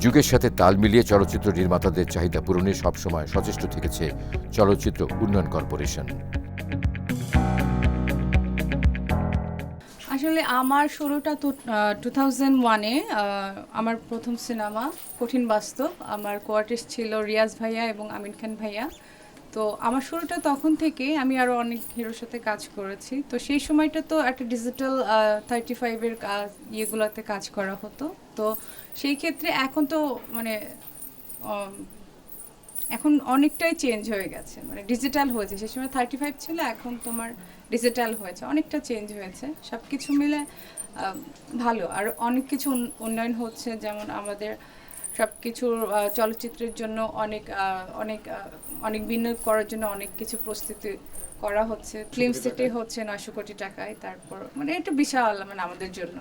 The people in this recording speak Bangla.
যুগের সাথে তাল মিলিয়ে চলচ্চিত্র নির্মাতাদের চাহিদা পূরণে সবসময় সচেষ্ট থেকেছে চলচ্চিত্র উন্নয়ন কর্পোরেশন। আসলে আমার শুরুটা তো 2001-এ আমার প্রথম সিনেমা কঠিন বাস্তব। আমার কোয়ার্টিস্ট ছিল রিয়াজ ভাইয়া এবং আমিন খান ভাইয়া। তো আমার শুরুটা তখন থেকেই, আমি আরও অনেক হিরোর সাথে কাজ করেছি। তো সেই সময়টা তো একটা ডিজিটাল 35-এর ইয়েগুলোতে কাজ করা হতো। তো সেই ক্ষেত্রে এখন তো মানে এখন অনেকটাই চেঞ্জ হয়ে গেছে, মানে ডিজিটাল হয়েছে। সেই সময় 35 ছিল, এখন তোমার ডিজিটাল হয়েছে, অনেকটা চেঞ্জ হয়েছে। সব কিছু মিলে ভালো, আর অনেক কিছু উন্নয়ন হচ্ছে। যেমন আমাদের সব কিছুর চলচ্চিত্রের জন্য অনেক অনেক অনেক বিনিয়োগ করার জন্য অনেক কিছু প্রস্তুতি করা হচ্ছে। ফিল্ম সিটি হচ্ছে 900 কোটি টাকায়। তারপর মানে এটা বিশাল মানে আমাদের জন্য।